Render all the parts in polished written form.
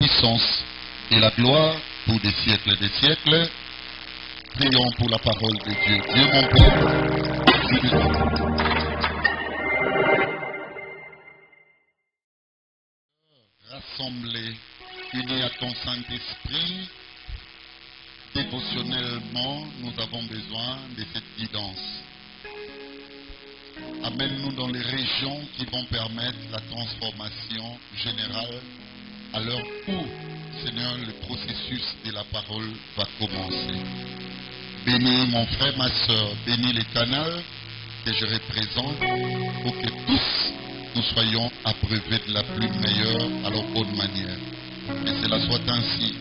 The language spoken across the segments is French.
puissance et la gloire pour des siècles et des siècles. Prions pour la parole de Dieu. Dieu mon Père, rassemblés, unis à ton Saint-Esprit, dévotionnellement, nous avons besoin de cette guidance. Amène-nous dans les régions qui vont permettre la transformation générale à l'heure où, Seigneur, le processus de la parole va commencer. Bénis mon frère, ma soeur, bénis les canaux que je représente pour que tous nous soyons abreuvés de la plus meilleure à leur bonne manière. Que cela soit ainsi,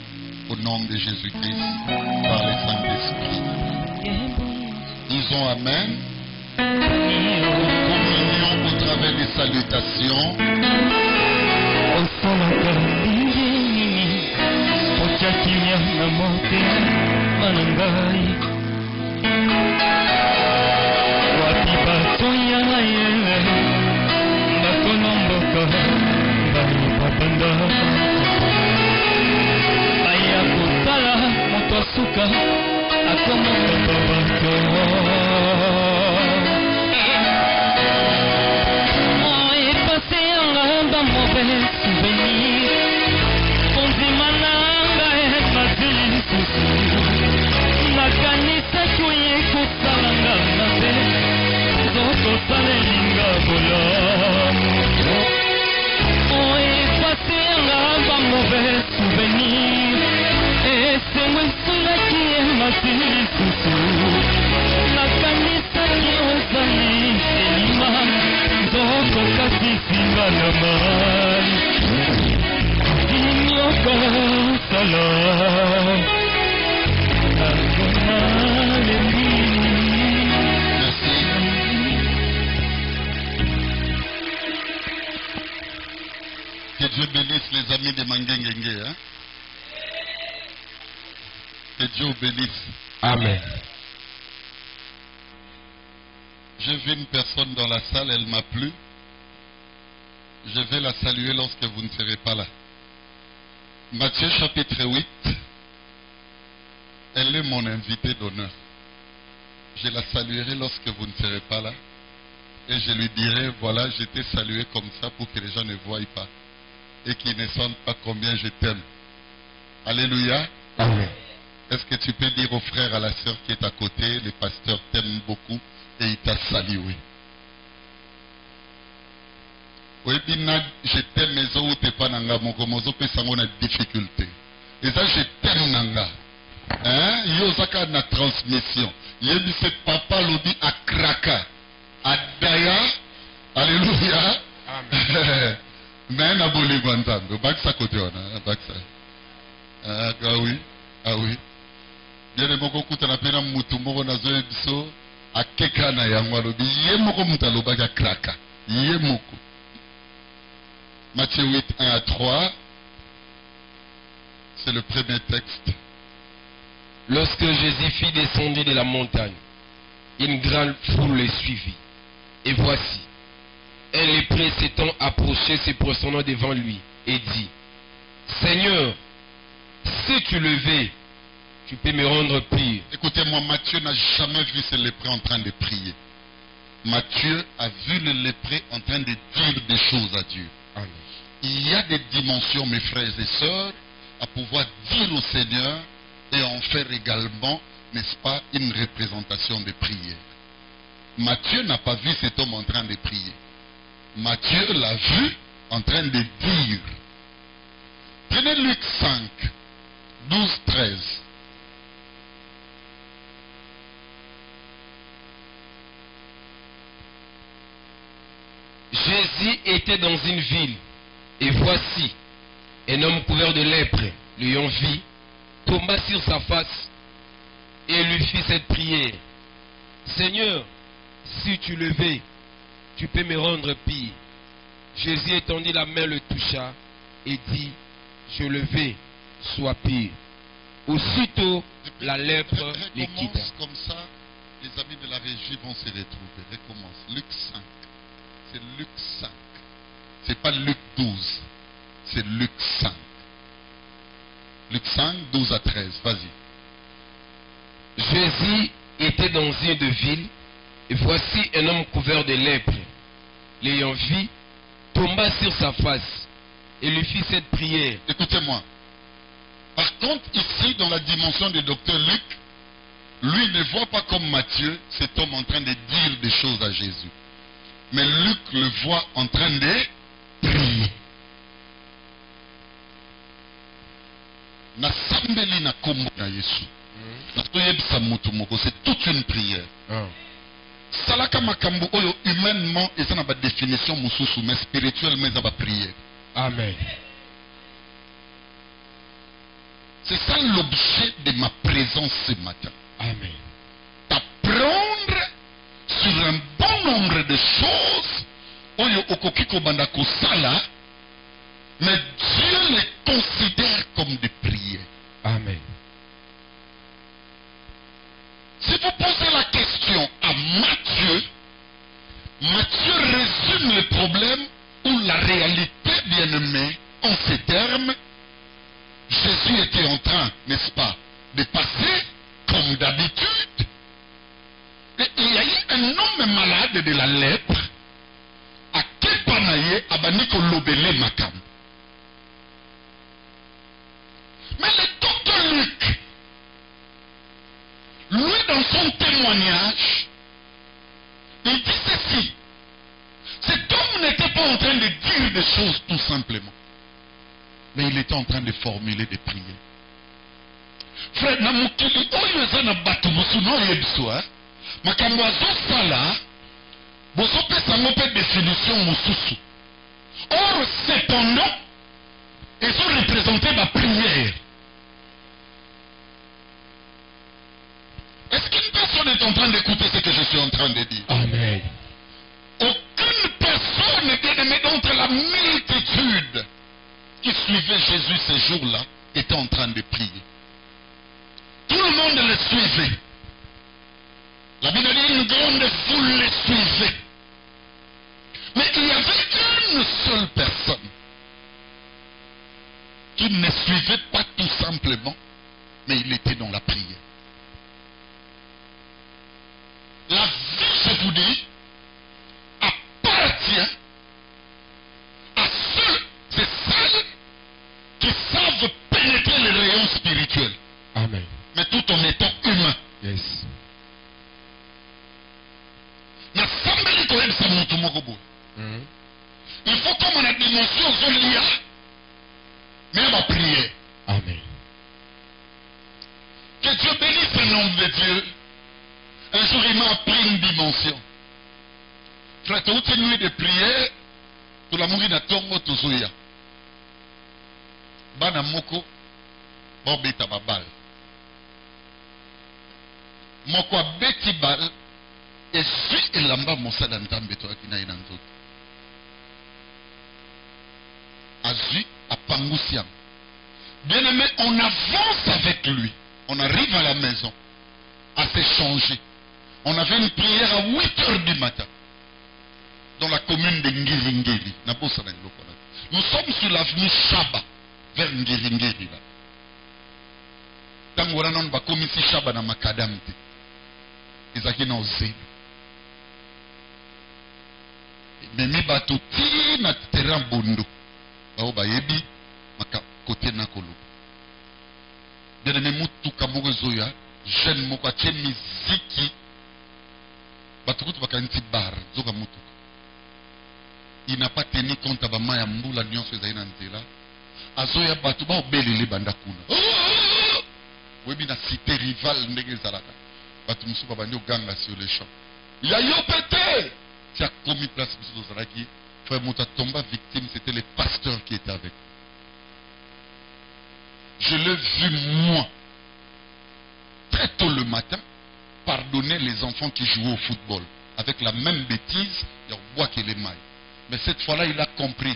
au nom de Jésus-Christ, par le Saint-Esprit. Disons Amen. Communion au travers des salutations. Que Dieu bénisse les amis de Mangengengue. Hein? Que Dieu bénisse. Amen. J'ai vu une personne dans la salle, elle m'a plu. Je vais la saluer lorsque vous ne serez pas là. Matthieu chapitre 8. Elle est mon invitée d'honneur. Je la saluerai lorsque vous ne serez pas là. Et je lui dirai, voilà, je t'ai salué comme ça pour que les gens ne voient pas. Et qu'ils ne sentent pas combien je t'aime. Alléluia. Amen. Est-ce que tu peux dire au frère, à la sœur qui est à côté, le pasteur t'aime beaucoup et il t'a salué. Oui, je t'aime, mais je t'ai pas nanga, mon komozo peut s'en a difficulté. Et ça, je t'aime nanga. Hein? Yosaka na transmission. Yébi ce papa l'odi à Kraka. À Daya. Alléluia. Amen. Mais na boli guanzambe. Baksa côté on a. Baksa. Ah oui. Ah oui. Bien les moko kuta na pena mutu moko na zoe biso. A keka na yango alobi. Ye moko muta lobaka Kraka. Ye moko. Matthieu 8, 1 à 3. C'est le premier texte. Lorsque Jésus fit descendre de la montagne, une grande foule le suivit. Et voici, un lépreux s'étant approché, se prosternant devant lui, et dit, Seigneur, si tu le veux, tu peux me rendre pire. Écoutez-moi, Matthieu n'a jamais vu ce lépreux en train de prier. Matthieu a vu le lépreux en train de dire des choses à Dieu. Amen. Il y a des dimensions, mes frères et sœurs, à pouvoir dire au Seigneur et en faire également, n'est-ce pas, une représentation de prière. Matthieu n'a pas vu cet homme en train de prier. Matthieu l'a vu en train de dire. Prenez Luc 5, 12, 13. Jésus était dans une ville, et voici, un homme couvert de lèpre, l'ayant vu, tomba sur sa face, et lui fit cette prière. Seigneur, si tu le veux, tu peux me rendre pire. Jésus étendit la main, le toucha, et dit, je le veux, sois pire. Aussitôt, la lèpre les quitta. Comme ça, les amis de la régie vont se retrouver. Recommence. Luc 5. C'est Luc 5. C'est pas Luc 12. C'est Luc 5. Luc 5, 12 à 13. Vas-y. Jésus était dans une ville, et voici un homme couvert de lèpre. L'ayant vu, tomba sur sa face et lui fit cette prière. Écoutez-moi. Par contre, ici, dans la dimension du docteur Luc, lui ne voit pas comme Matthieu cet homme en train de dire des choses à Jésus. Mais Luc le voit en train de prier. Nasambeli na kombo na Yesu. C'est toute une prière. Salaka makambo oyo humainement et ça n'a pas de définition mususu, mais spirituellement ça va prier. Amen. C'est ça l'objet de ma présence ce matin. Amen. D'apprendre sur un bon nombre de choses oyo okokiko banda kosala, mais Dieu les considère comme des prières. Amen. Si vous posez la question à Matthieu, Matthieu résume le problème ou la réalité, bien-aimé, en ces termes. Jésus était en train, n'est-ce pas, de passer comme d'habitude. Et il y a eu un homme malade de la lèpre à Kepanaye, à Baniko Lobele Makam. Mais le docteur Luc, lui, dans son témoignage, il dit ceci. Cet homme n'était pas en train de dire des choses tout simplement, mais il était en train de formuler des prières. Frère, namukili oyo eza na bato mosusu oyebiso, makambo azosala bozopesa ngo mpe définition mosusu. Or, cependant, ezo représente ma prière. Est-ce qu'une personne est en train d'écouter ce que je suis en train de dire? Amen. Aucune personne bien-aimée d'entre la multitude qui suivait Jésus ces jours-là était en train de prier. Tout le monde le suivait. La Bible dit une grande foule le suivait. Mais il y avait une seule personne qui ne suivait pas tout simplement, mais il était dans la prière. La vie, je vous dis, appartient à ces salles qui savent pénétrer les rayons spirituels. Amen. Mais tout en étant humain. Yes. Il faut comme on a dimension zolia, mais on va prier. Amen. Que Dieu bénisse le nom de Dieu. Un jour, il m'a appris une dimension. Frère, tu as une nuit de prière, tu l'as mouru dans ton tozoya. Bana moko, bon beta babal. Moko beti bal, et suis elamba mosa d'antambe to akina inanzo. Azu à Pangousiam. Bien aimé, on avance avec lui. On arrive à la maison à s'échanger. On avait une prière à 8 heures du matin dans la commune de Ngiringeli. Nous sommes sur l'avenue Chaba vers Ngiringeli. Tant qu'on a pas commis Chaba dans Makadam. Ils ont osé. Mais mi bato ti na terrain bondo. Bao bayebi maka côté na kolo. Bien-aimé mutu kamoko zoya, jeune moko atie miziki. Batukutu bakanti bar, zoka mutu. Il n'a pas tenu compte à Bamaya Mboula nyonso ezali na nzela. Azoya batu ba obelele banda kuna. Webi na cité rivale ndenge zalaka. Batu musu ba bandi oganga sur les champs. Ya yo pété. Qui a commis place musu zalaki. Frère Mouta tomba victime, c'était le pasteur qui était avec. Je l'ai vu moi très tôt le matin pardonner les enfants qui jouaient au football avec la même bêtise, il boit qu'il est mailles. Mais cette fois-là, il a compris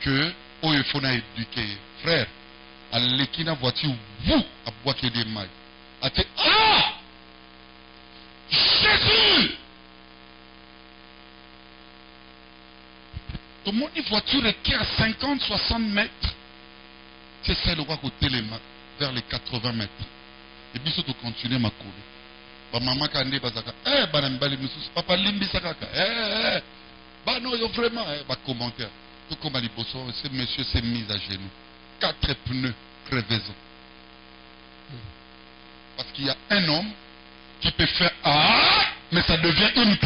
que il faut éduquer. Frère, à l'équina voiture, vous, à boire qu'il est mailles. Ah! Jésus! Tout le monde, une voiture est qui à 50, 60 mètres. C'est ça le roi côté vers les 80 mètres. Et puis surtout continuer ma cour. Ba maman kande bazaka banambali mususu papa limbisa kaka ba non vraiment ba commentaire tout comme à l'Ibosso, ce monsieur s'est mis à genoux 4 pneus crevaison parce qu'il y a un homme qui peut faire mais ça devient une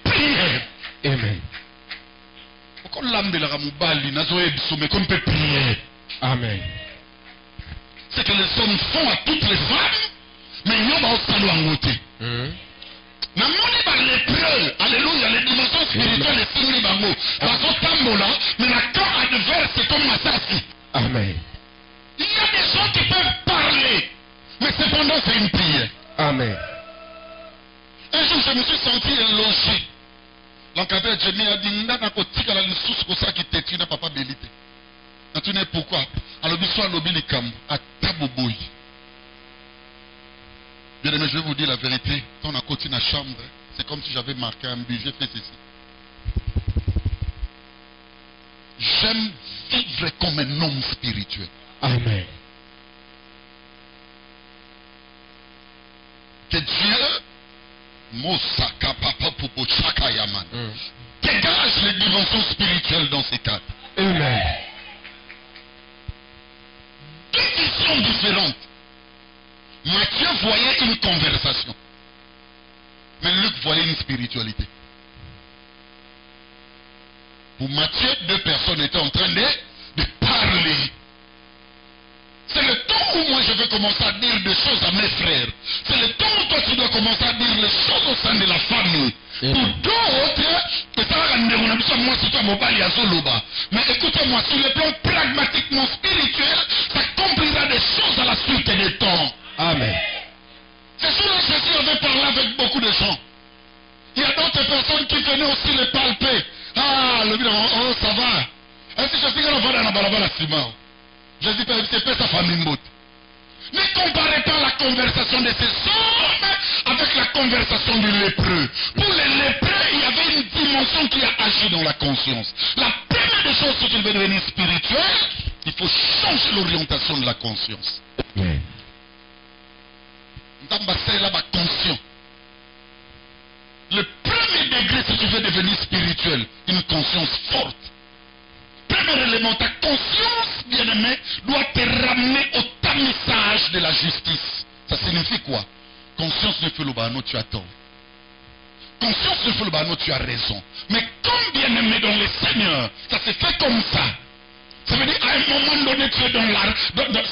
prière. Amen. Pourquoi l'âme de la ramoubali nazoé mais qu'on peut prier? Amen. C'est que les hommes font à toutes les femmes. Mais il y a aussi à côté. Alléluia, les dimensions spirituelles et signes bango. Parce que mais la camp adverse c'est comme Massassi. Amen. Il y a des gens qui peuvent parler, mais cependant c'est une prière. Amen. Un jour je me suis senti élogé. L'encadreur Jémi a dit Nana kotika la lisusu kosa qui t'étue n'a pas bélité. Tu sais pourquoi? Alors l'histoire lobby les cam à taboboy. Bien aimé, je vais vous dire la vérité. Quand on a côté dans la chambre, c'est comme si j'avais marqué un but, j'ai fait ceci. J'aime vivre comme un homme spirituel. Amen. Que Dieu, Mosaka Papa Popo Chaka Yaman, dégage les dimensions spirituelles dans ces cadres. Amen. Deux visions différentes. Matthieu voyait une conversation. Mais Luc voyait une spiritualité. Pour Matthieu, deux personnes étaient en train de parler. C'est le temps où moi je vais commencer à dire des choses à mes frères. C'est le temps où toi tu dois commencer à dire les choses au sein de la famille. Pour d'autres, mais écoutez-moi, sur le plan pragmatiquement spirituel, ça accomplira des choses à la suite des temps. Amen. C'est sûr que Jésus avait parlé avec beaucoup de gens. Il y a d'autres personnes qui venaient aussi les palper. Le bilan, oh ça va. Est-ce que je sais qu'on va dans la balabala Simon? Jésus c'est pas sa famille motte. Ne comparez pas la conversation de ces hommes avec la conversation du lépreux. Pour les lépreux, il y avait une dimension qui a agi dans la conscience. La première des choses, si tu veux devenir spirituel, il faut changer l'orientation de la conscience. Oui. Conscient. Le premier degré, si tu veux devenir spirituel, une conscience forte. Premier élément, ta conscience, bien-aimé, doit te ramener au tamissage de la justice. Ça signifie quoi? Conscience de Fulubano, tu as tort. Conscience de Fulubano, tu as raison. Mais comme bien-aimé dans le Seigneur, ça se fait comme ça. Ça veut dire, à un moment donné, tu es dans l'art.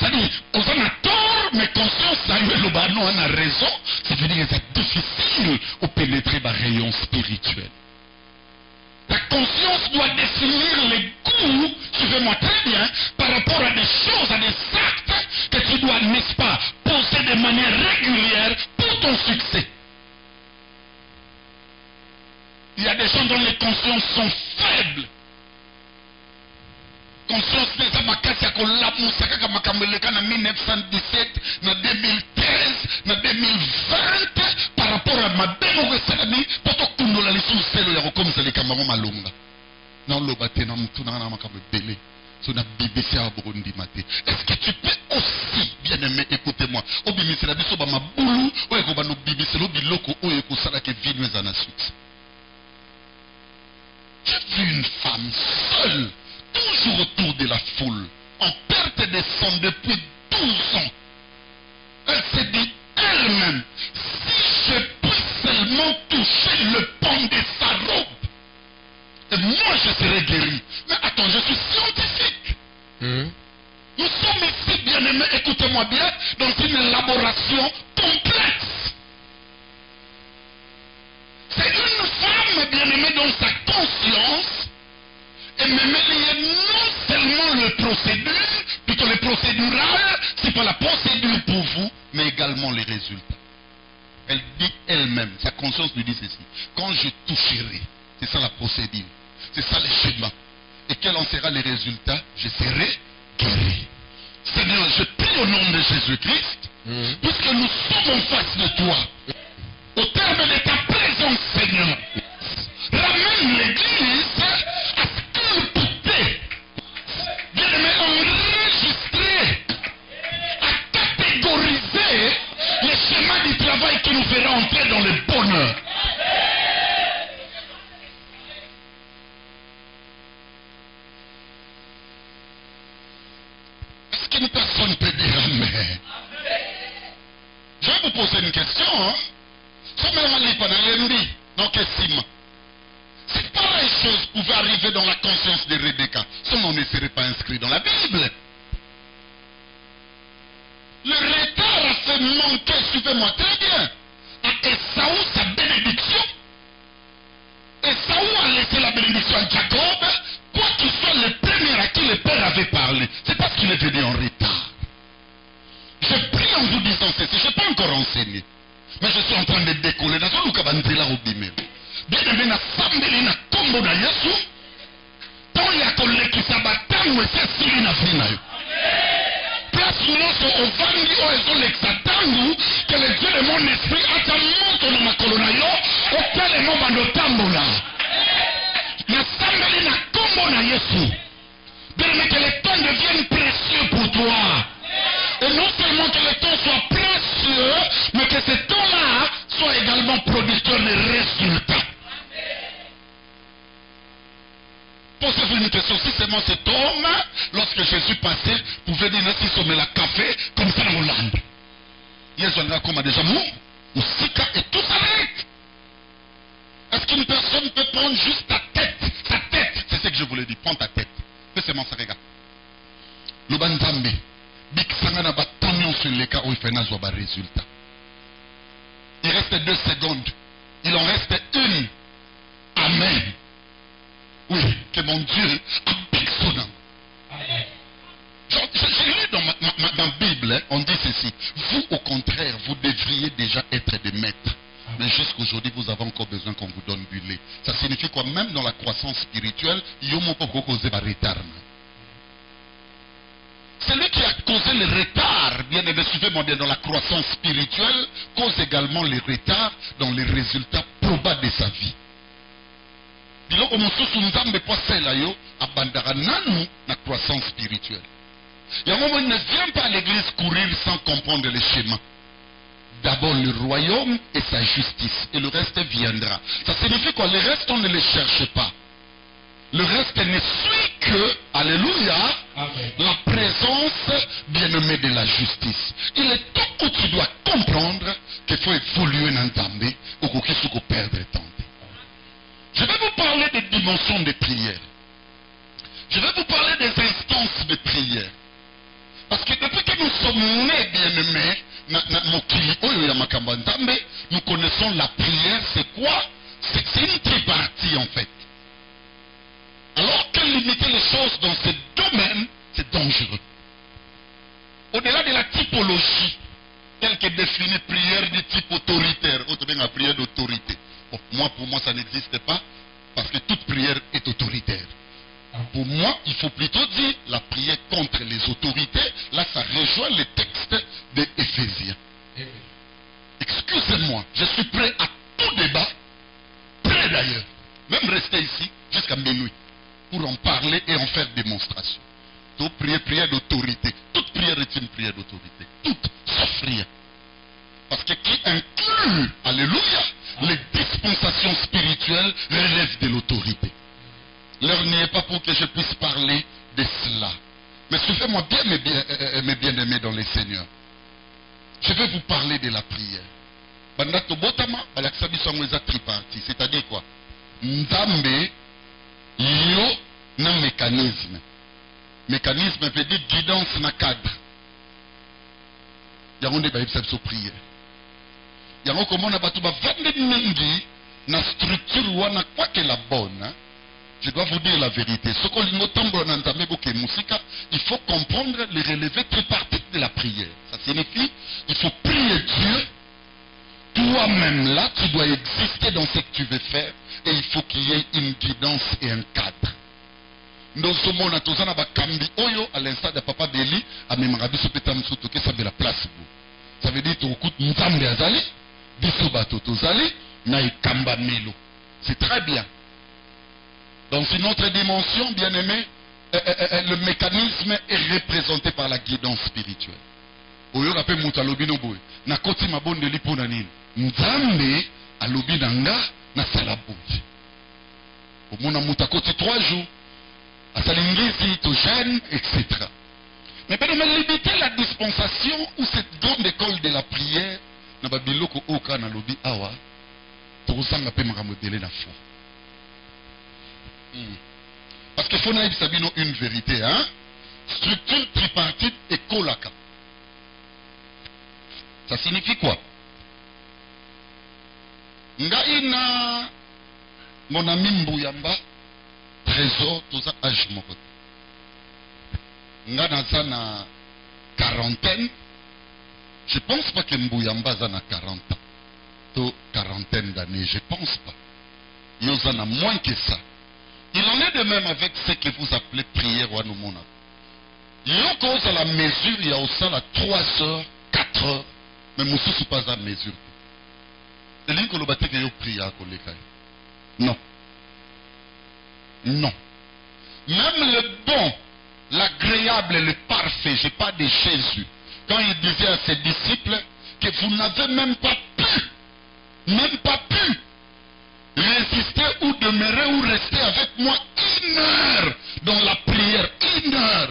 Ça veut dire, on a tort, mais conscience, ça y est, on a raison. Ça veut dire que c'est difficile de pénétrer dans le rayon spirituel. Ta conscience doit définir les goûts, suivez-moi très bien, par rapport à des choses, à des actes que tu dois, n'est-ce pas, poser de manière régulière pour ton succès. Il y a des gens dont les consciences sont faibles. Conscience des amakasi à Kolab Moussaka Kamakambeleka en 1917, en 2013, en 2020, par rapport à ma démocratie, pour que tu la leçon c'est comme c'est les camarades malonga. Non, le bâté n'a pas belé. Sur la BBC à Burundi maté. Est-ce que tu peux aussi, bien aimé, écoutez-moi, au BBC la biso ba ma boulou, ou eko ba no BBC lo biloko, ou eko sala ke vinwe à la suite. J'ai vu une femme seule, toujours autour de la foule, en perte de sang depuis 12 ans. Elle s'est dit elle-même, si je puis seulement toucher le pan de sa robe, et moi je serai guéri. Mais attends, je suis scientifique. Nous sommes ici, bien-aimés, écoutez-moi bien, dans une élaboration complexe. C'est une femme, bien-aimée, dans sa conscience, et même liée non seulement le procédure, plutôt le procédural, c'est pas la procédure pour vous, mais également les résultats. Elle dit elle-même, sa conscience lui dit ceci, quand je toucherai, c'est ça la procédure, c'est ça le schéma, et quels en seront les résultats, je serai guéri. Seigneur, je prie au nom de Jésus-Christ, puisque nous sommes en face de toi, au terme de ta présence, Seigneur, ramène l'Église à ce qu'elle peut, bien aimé, enregistrer Amen. Est-ce qu'une personne peut dire Amen? Je vais vous poser une question. Hein? Si pareille chose pouvait arriver dans la conscience de Rebecca, son nom ne serait pas inscrit dans la Bible. Le retard a fait manquer, suivez-moi très bien, à Esaü sa bénédiction. Esaü a laissé la bénédiction à Jacob, quoi qu'il soit le premier à qui le père avait parlé. C'est parce qu'il est venu en retard. Je prie en vous disant ceci, je ne suis pas encore enseigné. Mais je suis en train de décoller. Bien aimé, na sambeli na kombo na Yesu. Tant il y a collé qui s'abattent, ou c'est sili na vie na yo. Place nous au vandi ou ils ont l'exatangu que le Dieu de mon esprit a ta montre na makolo na yo. Auquel le nom va nous tambola. Na sambeli na kombo na Yesu. Bien aimé, que le temps devienne précieux pour toi. Et non seulement que le temps soit précieux, mais que ce temps-là soit également producteur de résultats. Posez-vous une question, si seulement cet homme, lorsque Jésus passait, pouvait dire si sommet la café, comme ça dans Hollande. Il y a un comme déjà mou, ou sika, et tout s'arrête. Est-ce qu'une personne peut prendre juste ta tête? Sa tête, c'est ce que je voulais dire, prends ta tête. Fais seulement ça, regarde. Le banzambe. Il reste 2 secondes. Il en reste une. Amen. Oui, que mon Dieu applique son nom. J'ai lu dans ma Bible, hein, on dit ceci. Vous, au contraire, vous devriez déjà être des maîtres. Mais jusqu'aujourd'hui, vous avez encore besoin qu'on vous donne du lait. Ça signifie quoi? Même dans la croissance spirituelle, il y a un peu de retard. Celui qui a causé le retard, bien aimé, suivez-moi bien, dans la croissance spirituelle, cause également le retard dans les résultats probables de sa vie. Biloko mosusu nzambe po sela yo abandara nanu na croissance spirituelle. Il y a un moment où il ne vient pas à l'église courir sans comprendre les schémas. D'abord le royaume et sa justice, et le reste viendra. Ça signifie quoi? Le reste on ne le cherche pas. Le reste ne suit que, alléluia, amen, la présence bien-aimée de la justice. Il est temps où tu dois comprendre qu'il faut évoluer dans També ou qu'il faut perdre temps. Je vais vous parler des dimensions de prière. Je vais vous parler des instances de prière. Parce que depuis que nous sommes nés, bien-aimés, nous connaissons la prière, c'est quoi? C'est une tripartie en fait. Alors que limiter les choses dans ce domaine, c'est dangereux. Au-delà de la typologie, telle que définie prière de type autoritaire, la prière d'autorité. Bon, pour moi, ça n'existe pas, parce que toute prière est autoritaire. Pour moi, il faut plutôt dire la prière contre les autorités. Là, ça rejoint le texte de Éphésiens. Excusez-moi, je suis prêt à tout débat, prêt d'ailleurs, même rester ici jusqu'à minuit, pour en parler et en faire démonstration. Toute prière d'autorité. Toute prière est une prière d'autorité. Toute, sauf rien. Parce que qui inclut, alléluia, les dispensations spirituelles relèvent de l'autorité. L'heure n'y est pas pour que je puisse parler de cela. Mais suivez-moi bien, mes bien-aimés dans les seigneurs. Je vais vous parler de la prière. Bandato botama, balaksabi sangweza tripartie. C'est-à-dire quoi? Nzambe, yo, na mécanisme. Mécanisme veut dire guidance na cadre. Yango nde bayebisa biso prière. Yango komona bato bavandi mingi na structure wana quoi que la bonne. Hein? Je dois vous dire la vérité. Ce qu'on lingo tambola na nzambe boke musika, il faut comprendre les relevés tripartites de la prière. Ça signifie, il faut prier Dieu. Toi-même là, tu dois exister dans ce que tu veux faire. Et il faut qu'il y ait une guidance et un cadre. Nous sommes à Bakambi Oyo, à l'instant de Papa Beli, à Memarabi Sopetam Sotoke, ça veut la place. Ça veut dire que tu écoutes Nzambe Azali, Bisobato Tozali, Naïkamba Melo. C'est très bien. Dans une autre dimension, bien aimé, le mécanisme est représenté par la guidance spirituelle. Oyo rappelle Moutalobino Boy. Nakoti Mabonde Liponanine. Nzambe alobi nanga na salaboui. Au mon amour, à côté 3 jours, à Salingisi, au jeûne, etc. Mais peut me limiter la dispensation ou cette grande école de la prière, na babiloko oka na lobi awa, pour ça, on peut me remodeler la foi. Parce qu'il faut naïf sabino une vérité, hein? Structure tripartite et kolaka. Ça signifie quoi? Ngaïna, mon ami Mbouyamba, trésor, tout ça, âge moko. Nga naza na quarantaine. Je pense pas que Mbouyamba za na 40 ans. Tout quarantaine d'années, je pense pas. Il y en a moins que ça. Il en est de même avec ce que vous appelez prière ou anomona. Il y a cause à la mesure, il y a aussi à 3 heures, 4 heures, mais moi aussi pas à mesure. C'est l'une que le bâtiment est prié à Koleka. Non. Non. Même le bon, l'agréable et le parfait, je parle de Jésus, quand il disait à ses disciples que vous n'avez même pas pu résister ou demeurer ou rester avec moi 1 heure dans la prière, 1 heure.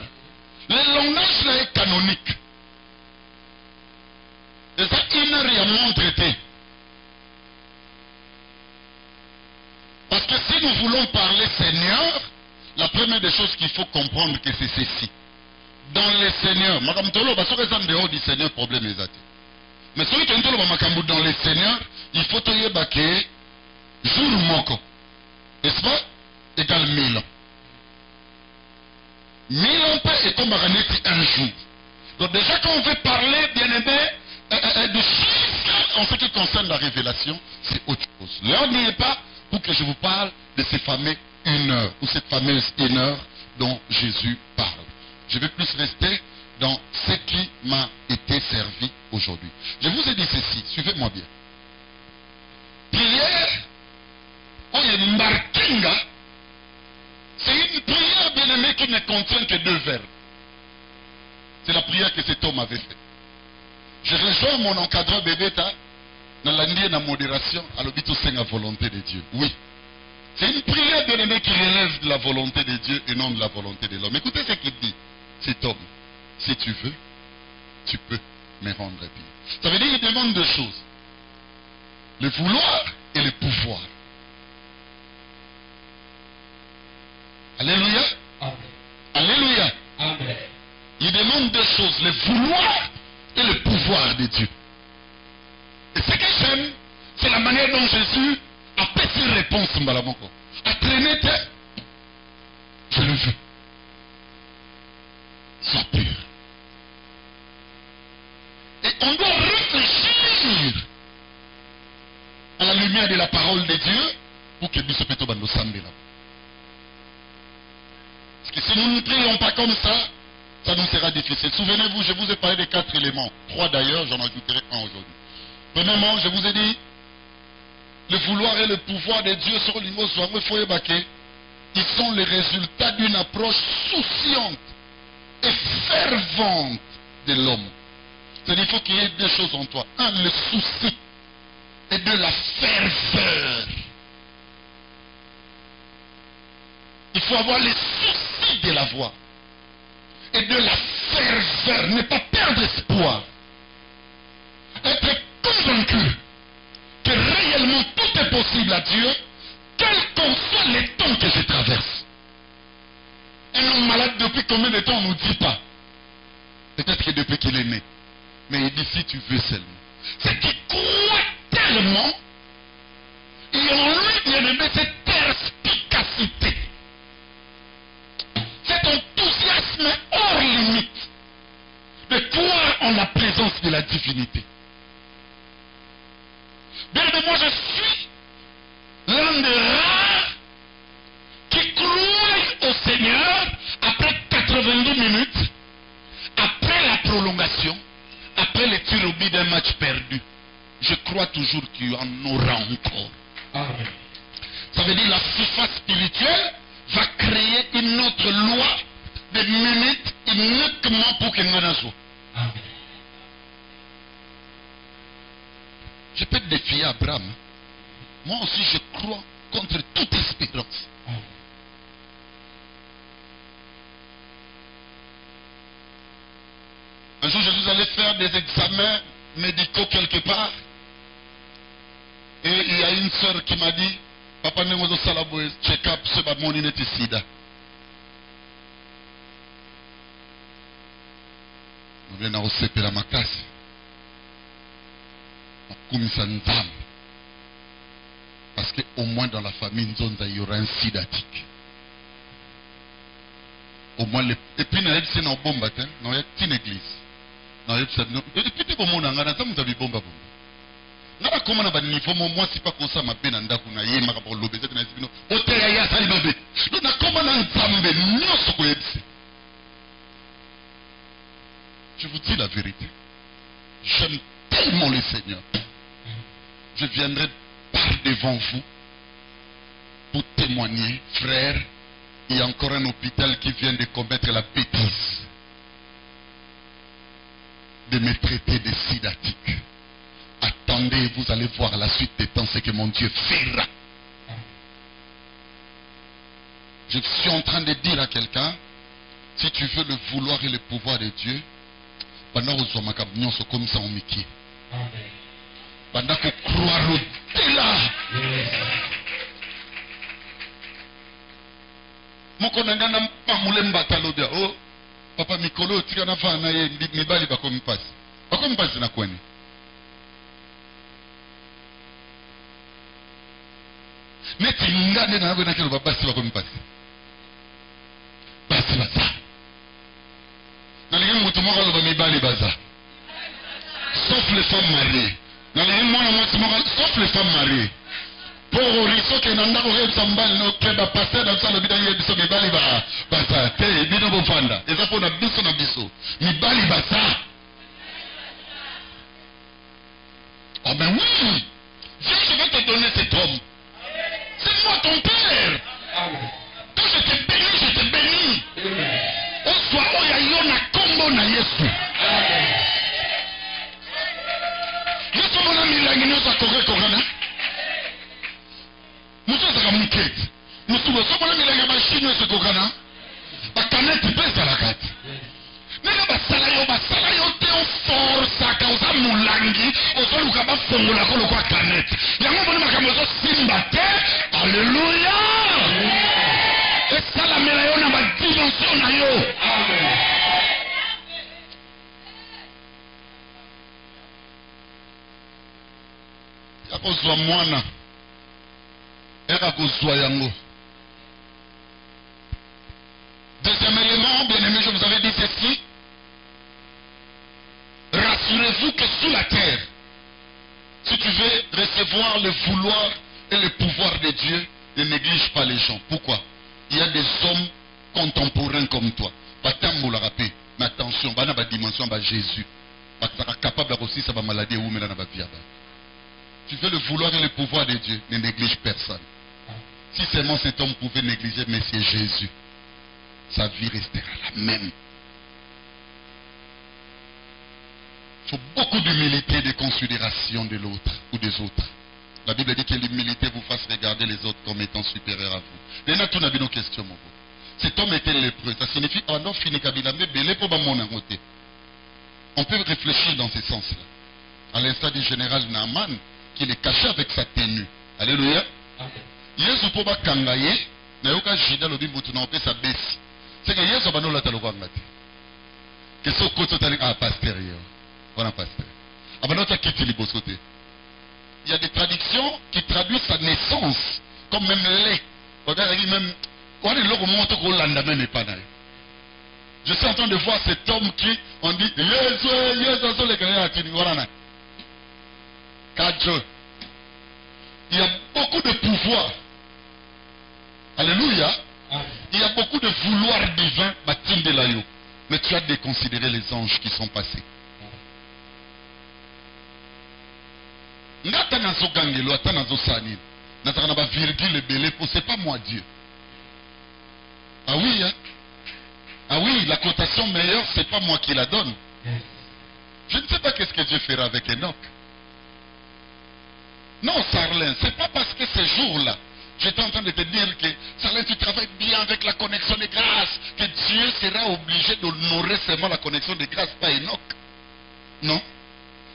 Le langage là est canonique. Et ça, 1 heure, il y a mon traité. Parce que si nous voulons parler Seigneur, la première des choses qu'il faut comprendre que c'est ceci. Dans les Seigneurs, Madame Tolo, parce que les hommes dehors du Seigneur, problème est athée. Mais celui qui est dans les Seigneurs, il faut te yébaker jour moko. N'est-ce pas? Égale 1000 ans. 1000 ans est comme un jour. Donc déjà quand on veut parler, bien aimé, de chiffres en ce qui concerne la révélation, c'est autre chose. L'heure n'y est pas pour que je vous parle de ces fameux 1 heure, ou cette fameuse 1 heure dont Jésus parle. Je vais plus rester dans ce qui m'a été servi aujourd'hui. Je vous ai dit ceci, suivez-moi bien. Prière, oh, il y a une marquinga, c'est une prière bien aimée qui ne contient que 2 verbes. C'est la prière que cet homme avait faite. Je rejoins mon encadrant Bébéta dans l'année de modération à l'obito c'est la volonté de Dieu. Oui. C'est une prière bien aimée qui relève de la volonté de Dieu et non de la volonté de l'homme. Écoutez ce qu'il dit, cet homme. Si tu veux, tu peux me rendre bien. Ça veut dire qu'il demande 2 choses. Le vouloir et le pouvoir. Alléluia. Amen. Alléluia. Amen. Il demande 2 choses, le vouloir et le pouvoir de Dieu. Et ce que j'aime, c'est la manière dont Jésus a fait ses réponses, Mbalamoko. A traîné, je le veux. Sois pur. Et on doit réfléchir à la lumière de la parole de Dieu pour que nous soyons dans nos samedis là. Parce que si nous ne prions pas comme ça, ça nous sera difficile. Souvenez-vous, je vous ai parlé des 4 éléments. 3 d'ailleurs, j'en ajouterai 1 aujourd'hui. Premièrement, je vous ai dit, le vouloir et le pouvoir de Dieu sur l'immo soirée foyer baquet, ils sont les résultats d'une approche souciante et fervente de l'homme. C'est-à-dire qu'il faut qu'il y ait 2 choses en toi. 1, le souci, et 2, la ferveur. Il faut avoir le souci de la voix. Et de la ferveur. Ne pas perdre espoir. Être convaincu que réellement tout est possible à Dieu, quel qu'en soit les temps que je traverse. Un homme malade depuis combien de temps on ne nous dit pas? Peut-être que depuis qu'il est né. Mais il dit si tu veux seulement. C'est qu'il croit tellement, et en lui bien aimé cette perspicacité, cet enthousiasme hors limite de croire en la présence de la divinité. Bien aimé, moi je suis l'un des rares qui croient au Seigneur après 82 minutes, après la prolongation, après les tirs au but d'un match perdu. Je crois toujours qu'il y en aura encore. Amen. Ça veut dire la FIFA spirituelle va créer une autre loi de minutes uniquement pour que nous en Amen. Je peux te défier Abraham. Moi aussi, je crois contre toute espérance. Un jour, je suis allé faire des examens médicaux quelque part. Et il y a une soeur qui m'a dit, Papa Nengozo Salaboué, check-up, ce baboni n'était sida. On vient au CP la macasse. On commence à parce qu'au moins dans la famille, il y aura un sidatique. Au moins, et puis, c'est dans bombe, dans une église. Et puis, tu monde en Ghana, vous avez bombe. Naba comment na niveau moi si pas comme ça ma peine anda kuna ye maka pour lobe c'est na sibino oteya ya sali lobe na comment na nzambe nyoso ko yebisi. Je vous dis la vérité, j'aime tellement le Seigneur, je viendrai par devant vous pour témoigner. Frère, il y a encore un hôpital qui vient de commettre la bêtise de me traiter de sidatique. Attendez, vous allez voir la suite des temps, ce que mon Dieu fera. Je suis en train de dire à quelqu'un, si tu veux le vouloir et le pouvoir de Dieu, pendant que nous sommes comme ça en Mickey, pendant que croire au-delà, oh, Papa Mikolo, tu as fait un aïe, mais bali va comme passe. Pas comme passe na quoi ni. Mais tu n'as pas de que le papa se va comme passe. Passe là ça. Dans les gens, tout le monde va me bali baza. Sauf les femmes mariées. Dans les gens, sauf les femmes mariées. Pour risquer que n'anda aurait sambal no keba passer dans ça le bidon y biso mibali ba basa te bino bofanda eza pour na biso mibali basa. Oh ben oui, Dieu, je vais te donner cet homme. C'est moi ton père. Quand je te bénis, au soir où il y a na combo na Yesu. Yesu mona milangi no sa correct. Nous sommes à Mouket. Nous sommes à la machine de ce Kokana. La canette pèse à la carte. Mais là, basalayo, t'es en force à cause de Moulangi. Au sol, où va faire la colo quoi canette. Il y a un moment où on va simbate. Alléluia. Et ça, la mélaïon a ma dimension. Amen. Il y a cause de moi. Deuxième élément, bien aimé, je vous avais dit ceci. Rassurez-vous que sous la terre, si tu veux recevoir le vouloir et le pouvoir de Dieu, ne néglige pas les gens. Pourquoi? Il y a des hommes contemporains comme toi. Mais attention, il y a une dimension de Jésus. Il est capable aussi de faire maladie ou de vie. Tu veux le vouloir et le pouvoir de Dieu, ne néglige personne. Si seulement cet homme pouvait négliger Messie Jésus, sa vie restera la même. Il faut beaucoup d'humilité et de considération de l'autre ou des autres. La Bible dit que l'humilité vous fasse regarder les autres comme étant supérieurs à vous. Cet homme était lépreux. Ça signifie on peut réfléchir dans ce sens-là. À l'instar du général Naaman, qui est caché avec sa tenue. Alléluia. Yesu po ba kangaye na yoka jida lobi mutu na opesa besi. C'est que Yesu ba no lata lokanga te. Que so koto tali pasteur yo. Voilà pasteur. Abanota kiti liboso te. Il y a des traductions qui traduisent sa naissance comme même lait. Regardez même on est logo monto ko landa même pas na. Je suis en train de voir cet homme qui on dit Yesu so le kaya atini voilà na. Kadjo. Il y a beaucoup de pouvoir. Alléluia. Il y a beaucoup de vouloir divin. Mais tu as de considérer les anges qui sont passés. C'est pas moi Dieu. Ah oui, hein? Ah oui, la cotation meilleure, c'est pas moi qui la donne. Je ne sais pas qu'est-ce que Dieu fera avec Enoch. Non, Sarlin, c'est pas parce que ce jour-là, j'étais en train de te dire que, Sarlin, tu travailles bien avec la connexion de grâce, que Dieu sera obligé d'honorer seulement la connexion de grâce, pas Enoch. Non.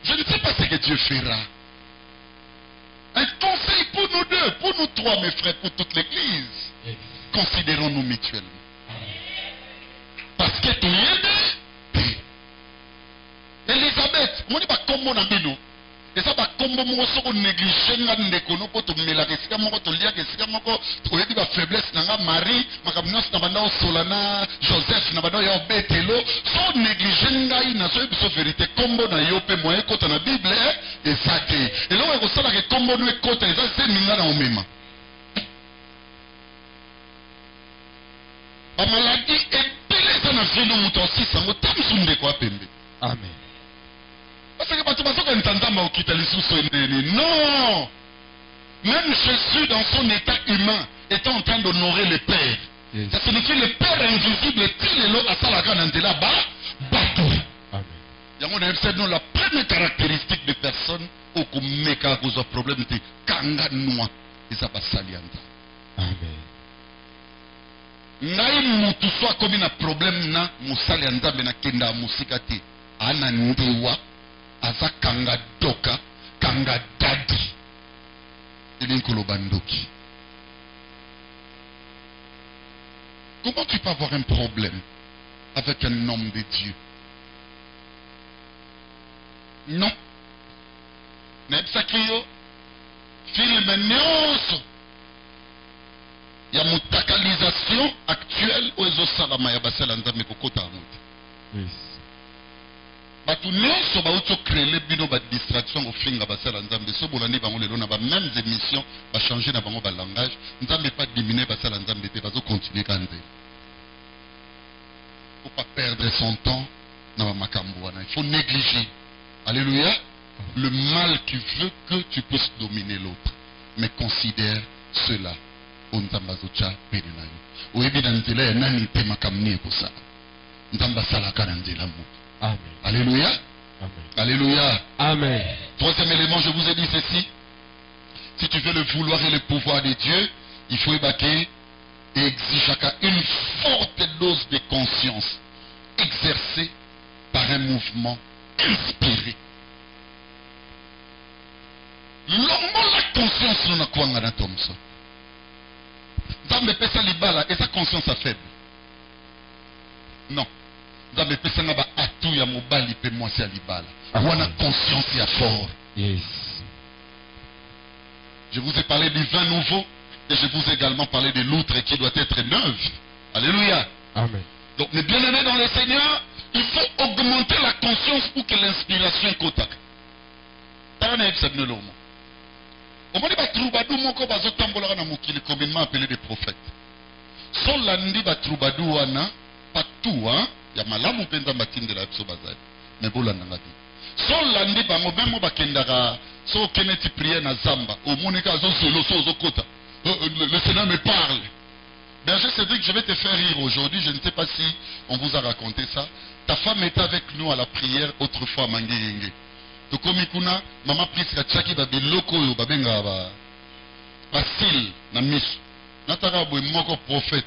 Je ne sais pas ce que Dieu fera. Un conseil pour nous deux, pour nous trois, mes frères, pour toute l'église. Considérons-nous mutuellement. Parce que tu es Elisabeth, on dit pas comment on a mis nous. Et ça va comme moi soko négliger nga ndeko no po to melaka esika moko to lia esika moko to yebi ba faiblesse na nga Marie makamnyos na banda Solana Joseph na banda ya betelo so négliger ngai na so biso vérité kombo na yo pe moye kota na Bible ezake eloko ekosala ke kombo no ekota eza se minga na omema ba maladie epeleza na vino muto asisango tamsu ndeko apembe. Amen. Parce que non, même Jésus dans son état humain était en train d'honorer le Père. Yes. Ça signifie que le Père invisible est à Salaka là-bas. Amen. La première caractéristique des personnes au Kumeka cause de problème de Kanga Noa et ça va salianta. Amen. Ngai mutu soit comme un problème na musalianta bena kenda musikati ana ndewa. Aza kanga doka, kanga dadi. Elinkolo bandoki. Comment tu peux avoir un problème avec un homme de Dieu? Non. Nebsakio, film nyonso. Il y a une takalisation actuelle aux Osalama ya basela nzambe kokota amuti. Yes. Batu nyonso bauto créer bino ba distraction au finga basala nzambe so bolandi bango lelo na ba mêmes émissions ba changer na bango ba langage nzambe pas diminuer basala nzambe te bazo continuer kanze. Faut pas perdre son temps na ba makambo wana, il faut négliger. Alléluia. Le mal qui veut que tu puisses dominer l'autre, mais considère cela. Nzamba zocha pene na yo. Oyebi na nzela ya nani te makamni ko sala. Nzamba sala kana nzela mu. Amen. Alléluia. Amen. Alléluia. Amen. Troisième élément, je vous ai dit ceci. Si tu veux le vouloir et le pouvoir de Dieu, il faut évacuer et exiger une forte dose de conscience exercée par un mouvement inspiré. L'homme la conscience n'a quoi dans Thomson. Dans mes pesa libala et sa conscience est faible. Non. Dans mes pesa n'a pas atout ya mobali pe moi c'est libala. Ou on a conscience ya fort. Yes. Je vous ai parlé du vin nouveau et je vous ai également parlé de l'outre qui doit être neuve. Alléluia. Amen. Donc, mes bien-aimés dans le Seigneur, il faut augmenter la conscience pour que l'inspiration contacte. On m'a dit que troubadou moko bazo tambola na mukili communément appelé des prophètes. Son landi ba troubadou wana patou hein, ya malamu penza matinde la biso bazali. Mais bolanda ngati. Son landi bango bemo bakendaka so keneti prier na zamba. Au monika zo solo so zo kota. Le Seigneur me parle. Berger Cédric, je vais te faire rire aujourd'hui. Je ne sais pas si on vous a raconté ça. Ta femme était avec nous à la prière autrefois à Mangeyenge. Tokomi kuna, maman prise ka tchaki ba biloko yo babenga ba basil na misu. Nataka boy moko prophète.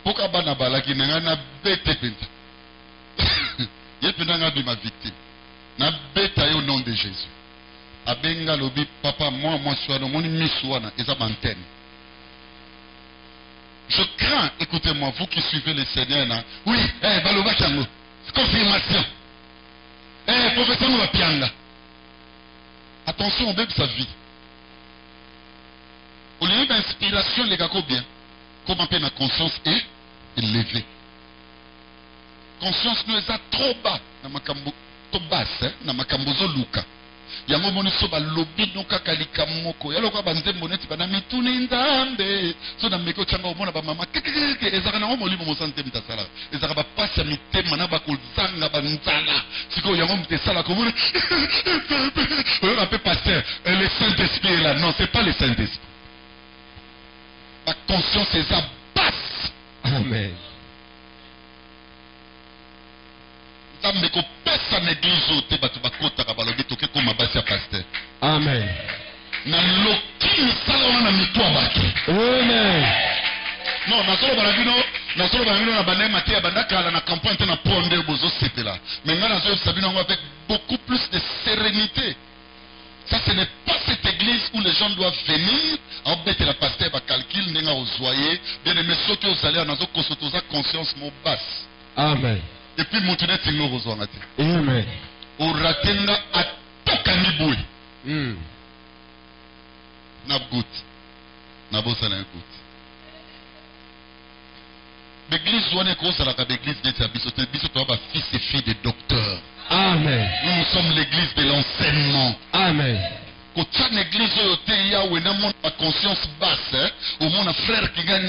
Poka bana balaki nanga na bete penta. Yepena nga bi ma victime. Na beta yo au nom de Jésus. Abenga lobi papa moi soano moni misu wana eza bantenne. Je crains, écoutez-moi, vous qui suivez le Seigneur, là. Oui, Baloba Chango, confirmation. Professeur Mouapianga. Attention, on bête sa vie. Au lieu d'inspiration, les gars, bien. Comment la conscience est élevée. Conscience nous est trop bas. Trop basse, na makambozo luka. Yango moni so ba lobi no kaka likamoko yalo kwa banzembo neti bana mituni nzambe so na meko changa omona ba mama kekeke ezaka na ngomoli mo sante mtasala ezaka ba pasa mitema na ba kozanga banzala siko yango mtesala ko mona on appelle pasteur le Saint-Esprit est là. Non, c'est pas le Saint-Esprit. Ma conscience est à basse. Amen. Nzambe ko pesa na église ote batu bakota ka balobi toke ko mabasi ya pasteur. Amen. Na loki misala wana mitwa baki. Amen. Non, nasolo balabino na bande maté bandaka na campagne te na ponde bozo sepela. Mais nga nasolo sabino avec beaucoup plus de sérénité. Ça, ce n'est pas cette église où les gens doivent venir, en bête la pasteur va calculer, n'est-ce pas ozoyer, bien aimé ceux qui ont allé en azo consotosa conscience mon basse. Amen. Et puis montenez tingo ozoangate. Amen. Au ratenga à tokaniboué. Na goutte. Na bossa na goutte. L'église ouane kosa la l'église de bisote bisote va fils et filles de docteurs. Amen. Nous sommes l'église de l'enseignement. Amen. Quand tu as une église où tu as la conscience basse, au moins un frère qui gagne,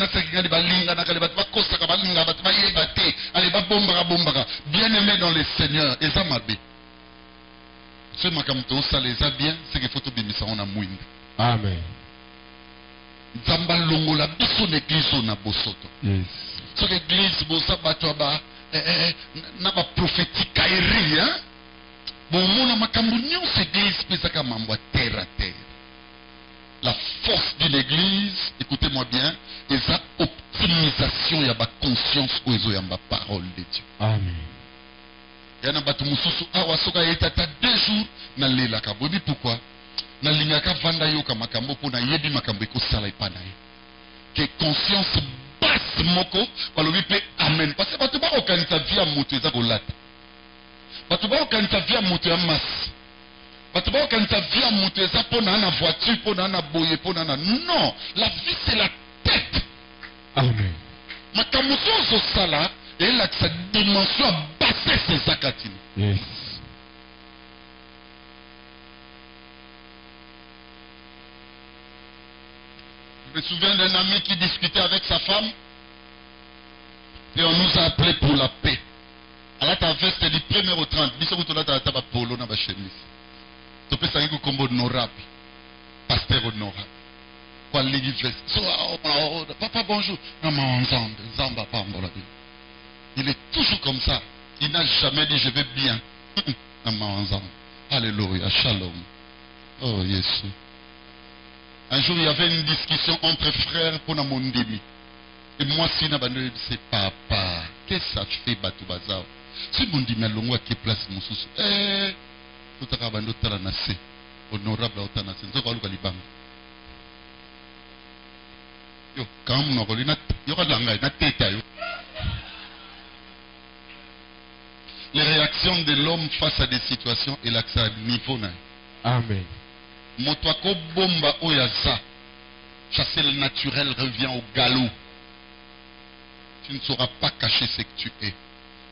bien aimé dans le Seigneur, et ça m'a dit. Ce makamto, ça les a bien, c'est qu'il faut tout bien ça on a mouine. Amen. Zamba longo la biso l'église on a bosoto. Yes. Sur l'église, bosa batwa na ba prophétique kairi, hein? Bon, mon makambo nyonso église pesaka mambo à terre. La force d'une église, écoutez-moi bien, et sa optimisation ya ba conscience ozo ya ba parole de Dieu. Amen. Yana batu mususu awa soka yetata 2 jours na lela kabobi pourquoi? Na lingaka vanda yo ka makambo po na yebi makambo ko sala ipana ye. Que conscience basse moko balobi pe amen parce que batu ba okanisa via mutu eza kolata. Batu ba okanisa via mutu ya masi. Batu ba okanisa via mutu eza pona na voiture pona na boye pona na non, la vie c'est la tête. Amen. Makambo zo sala et là sa dimension basse c'est zakatini. Yes. Je me souviens d'un ami qui discutait avec sa femme et on nous a appelé pour la paix. Alors ta veste du 1er au 30, biso kutola ta taba polo na ba chemise. To pesa ngiko kombo honorable. Pasteur honorable. Kwa ligi veste. So papa bonjour. Maman ensemble, zamba pambola. Il est toujours comme ça. Il n'a jamais dit je vais bien. Maman ensemble. Alléluia, shalom. Oh Jésus. Un jour, il y avait une discussion entre frères pour mon demi. Et moi, si je c'est papa, qu'est-ce que ça fait, Batoubaza? Si mon demi a l'ongwa qui place mon sous, tout à l'heure, tout à l'heure, honorable à l'heure, tout à l'heure, yo, quand on a volé, les réactions de l'homme face à des situations, et là, ça a niveau. Amen. Motwako bomba oyaza. Chasser le naturel revient au galop. Tu ne sauras pas cacher ce que tu es.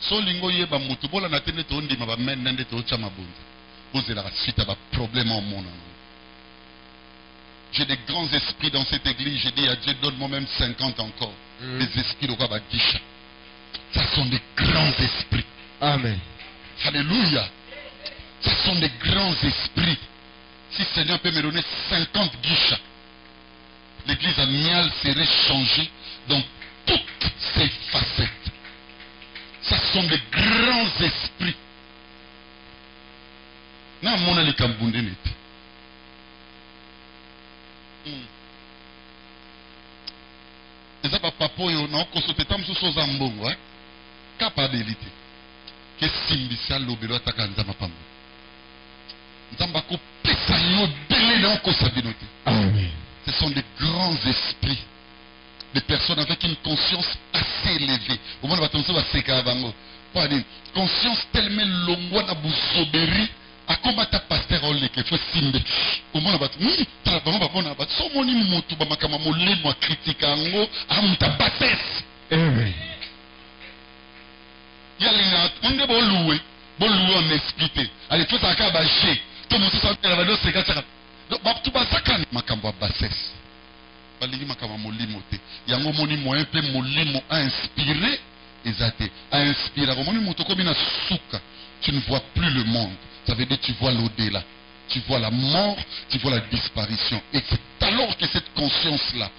So lingo yeba mutu bola na tende to ndi maba men nende to chama bonza. Posez la suite à problème en mon nom. J'ai des grands esprits dans cette église. J'ai dit à Dieu donne-moi même 50 encore. Des esprits de quoi disha. Ça sont des grands esprits. Amen. Alléluia. Ça sont des grands esprits. Si le Seigneur peut me donner 50 guichas, l'église amiale serait changée dans toutes ses facettes. Ça sont des grands esprits. Na mona le kambunde nete. Eza papa yo na kosote tam so zambongo hein. Capabilité. Que simbisa lobelo atakanza mapambo. Amen. Ce sont des grands esprits, des personnes avec une conscience assez élevée. Au moins, on va conscience tellement longue na bousoberi à combattre pasteur ole que faut simbe. Au moins, on va so moni mutu ba makama molimo critique ngo amuta bassesse. Amen. Yalinga onde boluwe on expliquer. Allez tout ça ka ba ché. Tout mon sens la radio c'est ça. Donc tout ba sakani makambo bassesse. Balingi makama molimo te. Yango moni moyen pe molimo a inspiré ezate. A inspiré moni moto comme na souka. Tu ne vois plus le monde. Ça veut dire tu vois l'au-delà. Tu vois la mort, tu vois la disparition. Et c'est alors que cette conscience-là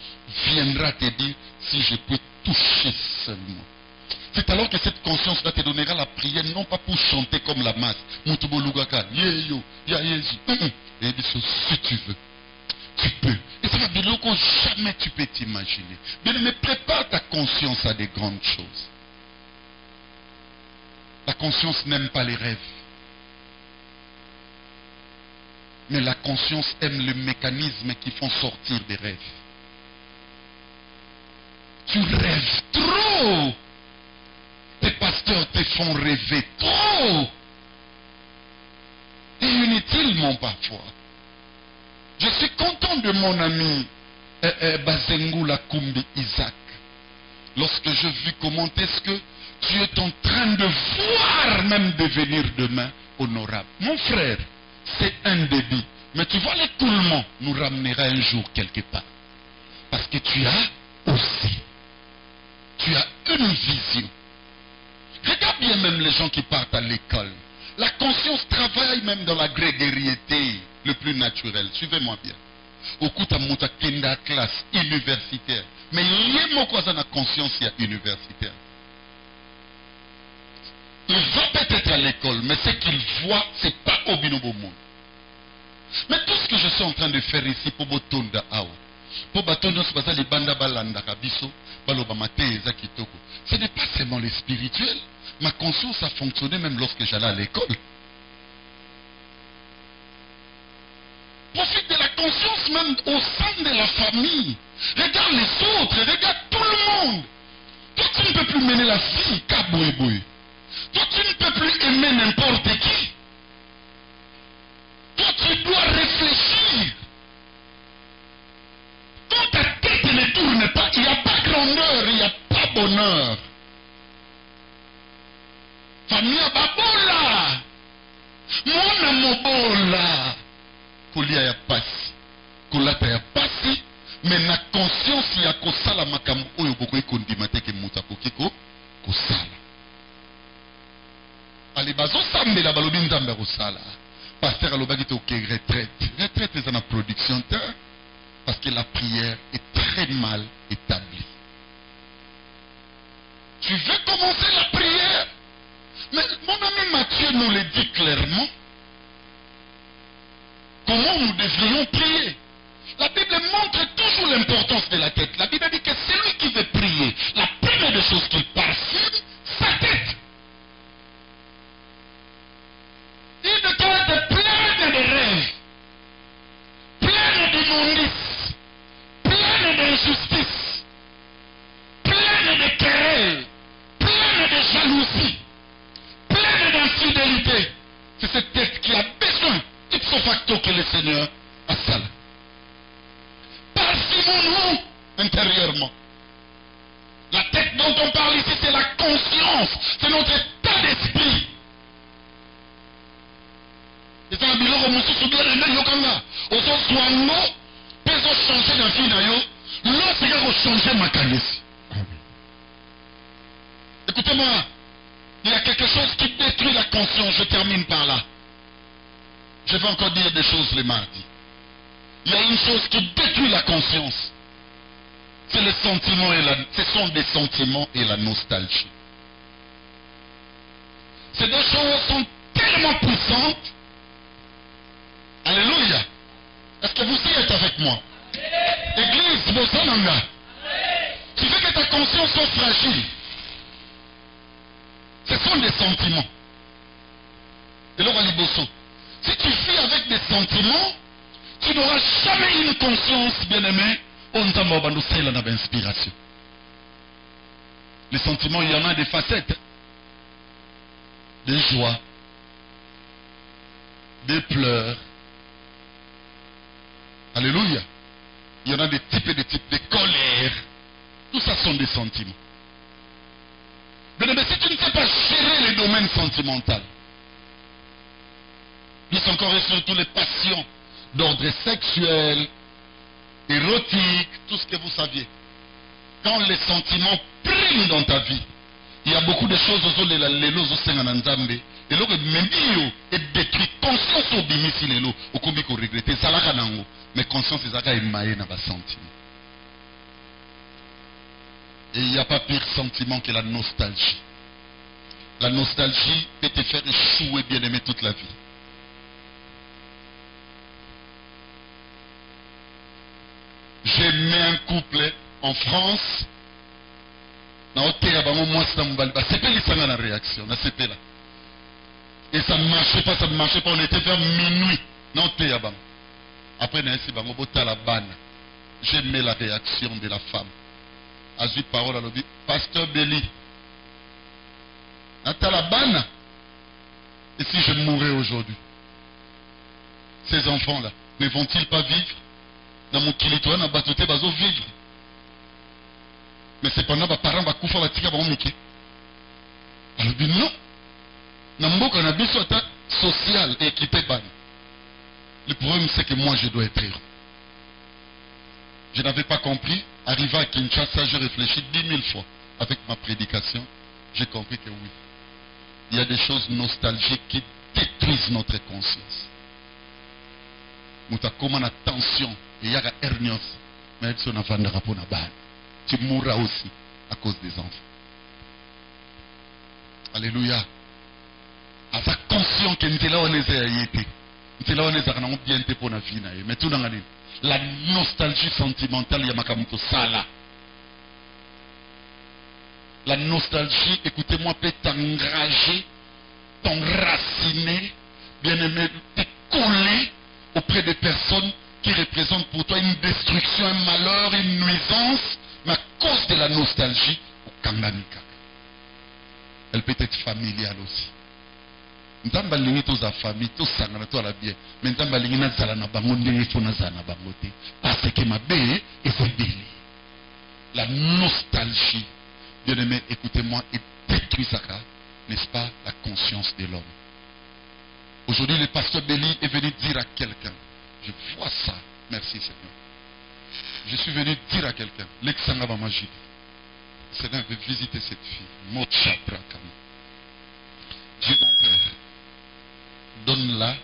viendra te dire si je peux toucher seulement. C'est alors que cette conscience-là te donnera la prière, non pas pour chanter comme la masse. Mutubolugaka, yeyo, ya Jésus. Et si tu veux, tu peux. Et ça va de l'eau que jamais tu peux t'imaginer. Mais prépare ta conscience à des grandes choses. La conscience n'aime pas les rêves. Mais la conscience aime le mécanisme qui font sortir des rêves. Tu rêves trop. Tes pasteurs te font rêver trop. Et inutilement parfois. Je suis content de mon ami Bazengula Kumbi Isaac. Lorsque je vis comment est-ce que tu es en train de voir même devenir demain honorable. Mon frère, c'est un débit. Mais tu vois, l'écoulement nous ramènera un jour quelque part. Parce que tu as aussi. Tu as une vision. Regarde bien même les gens qui partent à l'école. La conscience travaille même dans la grégariété le plus naturel. Suivez-moi bien. Au coup de kenda classe universitaire. Mais il y a la conscience universitaire. Il va peut-être à l'école, mais ce qu'il voit, ce n'est pas au binobo monde. Mais tout ce que je suis en train de faire ici pour Botonda Awa, pour Batonda les Banda Balanda Kabiso, ce n'est pas seulement le spirituel. Ma conscience a fonctionné même lorsque j'allais à l'école. Profite de la conscience même au sein de la famille. Regarde les autres, regarde tout le monde. Toi, tu ne peux plus mener la vie, kaboué-boué. Toi, tu ne peux plus aimer n'importe qui. Toi, tu dois réfléchir. Quand ta tête ne tourne pas, il n'y a pas grandeur, il n'y a pas bonheur. Famille babola. Mona mobola. Kolia ya pasi. Kolata ya pasi. Mais na conscience ya kosala makambo oyo boko ekondimate ke muta kokiko kosala. Ali bazo sambela balobi nzambe kosala. Pasteur alobaki te oké retraite. Retraite c'est en production terre. Parce que la prière est très mal établie. Tu veux commencer la prière? Mais mon ami Matthieu nous le dit clairement. Comment nous devrions prier? La Bible montre toujours l'importance de la tête. La Bible dit que celui qui veut prier, la première des choses qu'il parfume, sa tête. Il doit être plein de rêves, plein d'immondices, plein d'injustices, plein de querelles, plein de jalousie, plein d'infidélité. C'est cette tête qui a besoin, ipso facto, que le Seigneur a salé. Parfumons-nous intérieurement. La tête dont on parle ici, c'est la conscience, c'est notre état d'esprit. Et ça, il y a changer la vie d'ailleurs. Là, c'est qu'il changer ma qualité. Écoutez-moi, il y a quelque chose qui détruit la conscience. Je termine par là. Je vais encore dire des choses le mardi. Il y a une chose qui détruit la conscience. C'est les sentiments et ce sont des sentiments et la nostalgie. Ces deux choses sont tellement puissantes. Alléluia. Est-ce que vous y êtes avec moi? Église, Bosananga. Tu veux que ta conscience soit fragile. Ce sont des sentiments. Et là, Bosso. Si tu vis avec des sentiments, tu n'auras jamais une conscience, bien-aimé, d'inspiration. Les sentiments, il y en a des facettes. Des joies, des pleurs. Alléluia. Il y en a des types et des types de colère. Tout ça sont des sentiments. Mais si tu ne sais pas gérer les domaines sentimentaux, plus encore et surtout les passions d'ordre sexuel, érotique, tout ce que vous saviez. Quand les sentiments priment dans ta vie, il y a beaucoup de choses aux les et là, et détruit conscience au bimisi lelo au kombi ko regretter salaka nango mais conscience ezaka emaye na ba sentiment. Et il n'y a pas pire sentiment que la nostalgie. La nostalgie peut te faire échouer, bien-aimé, toute la vie. J'ai mis un couple en France. C'est pas la réaction. Et ça ne marchait pas, ça ne marchait pas. On était vers minuit. Après, j'aimais la réaction de la femme. As-tu parole à l'objet? Pasteur Béli. Et si je mourais aujourd'hui? Ces enfants-là, ne vont-ils pas vivre? Dans mon kilitoine, à Batoté, bazo vivre. Mais cependant, les parents vont couper les enfants. Alors, non. Namboka na biso ata social et équipé ban. Le problème c'est que moi je dois être héros. Je n'avais pas compris. Arrivé à Kinshasa, j'ai réfléchi 10 000 fois avec ma prédication. J'ai compris que oui. Il y a des choses nostalgiques qui détruisent notre conscience. Moutakoma na tension et il y a hernios. Mais si on a vendu rapport na ban, tu mourras aussi à cause des enfants. Alléluia. Asa conscient que nous là on est ayété. Nous là on est à bien te pour la vie na. Mais tout dans la nostalgie sentimentale ya makamuto sala. La nostalgie, écoutez-moi, peut t'engager, t'enraciner, bien-aimé, te coller auprès des personnes qui représentent pour toi une destruction, un malheur, une nuisance, mais à cause de la nostalgie, au Kanganika. Elle peut être familiale aussi. Ntamba lingi to za famille to sangana to la bien mais ntamba lingi na zala na bango ndenge fo na zala na bango te parce que ma bé est belle. La nostalgie, bien aimé, écoutez-moi, et détruit ça, n'est-ce pas, la conscience de l'homme. Aujourd'hui, le pasteur Béli est venu dire à quelqu'un, je vois ça, merci Seigneur. Je suis venu dire à quelqu'un, l'exanga va magie. Seigneur veut visiter cette fille. Dieu mon Père, donne-la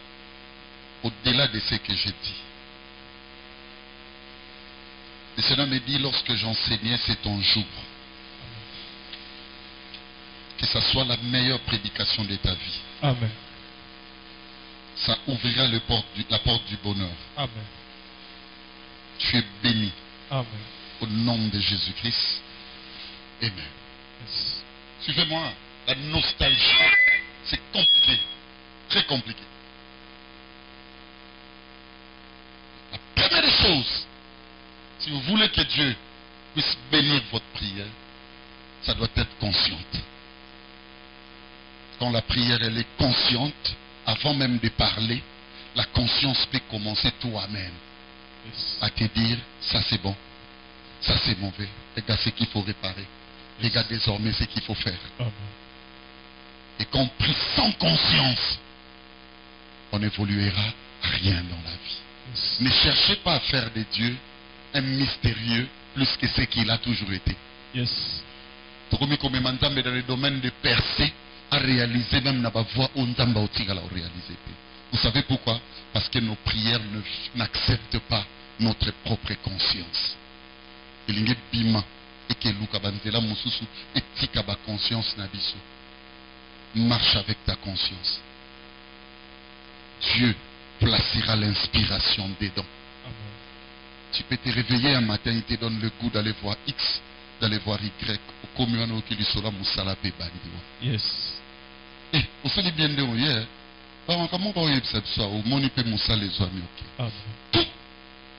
au-delà de ce que j'ai dit. Le Seigneur me dit, lorsque j'enseignais, c'est ton jour. Que ça soit la meilleure prédication de ta vie. Amen. Ça ouvrira la porte du bonheur. Amen. Tu es béni. Amen. Au nom de Jésus-Christ. Amen. Yes. Suivez-moi. La nostalgie, c'est compliqué. Très compliqué. La première des choses, si vous voulez que Dieu puisse bénir votre prière, ça doit être consciente. Quand la prière elle est consciente, avant même de parler, la conscience peut commencer toi-même à te dire, ça c'est bon, ça c'est mauvais, regarde ce qu'il faut réparer, regarde désormais ce qu'il faut faire. Amen. Et qu'on prie sans conscience, on n'évoluera rien dans la vie. Yes. Ne cherchez pas à faire de Dieu un mystérieux plus que ce qu'il a toujours été. Yes. Dans le domaine de percer, à réaliser même na voix ontamba otigala réaliser. Vous savez pourquoi? Parce que nos prières n'acceptent pas notre propre conscience. Il y a bima et que luka banzela mususu etika ba conscience na biso. Marche avec ta conscience. Dieu placera l'inspiration dedans. Amen. Tu peux te réveiller un matin, il te donne le goût d'aller voir X, d'aller voir Y, au commun qui lui sera moussala pe bandiwa. Yes. Eh, vous savez bien de hier. Comment vous voyez ça? Au monde peut moussala les amis. Amen. Tout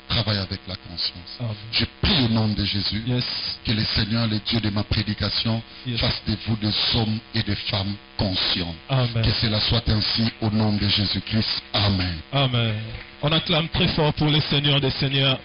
travaille avec la conscience. Amen. Je prie au nom de Jésus. Yes. Que le Seigneur, le Dieu de ma prédication, Yes. fasse de vous des hommes et des femmes conscients. Amen. Que cela soit ainsi au nom de Jésus-Christ. Amen. Amen. On acclame très fort pour le Seigneur des Seigneurs.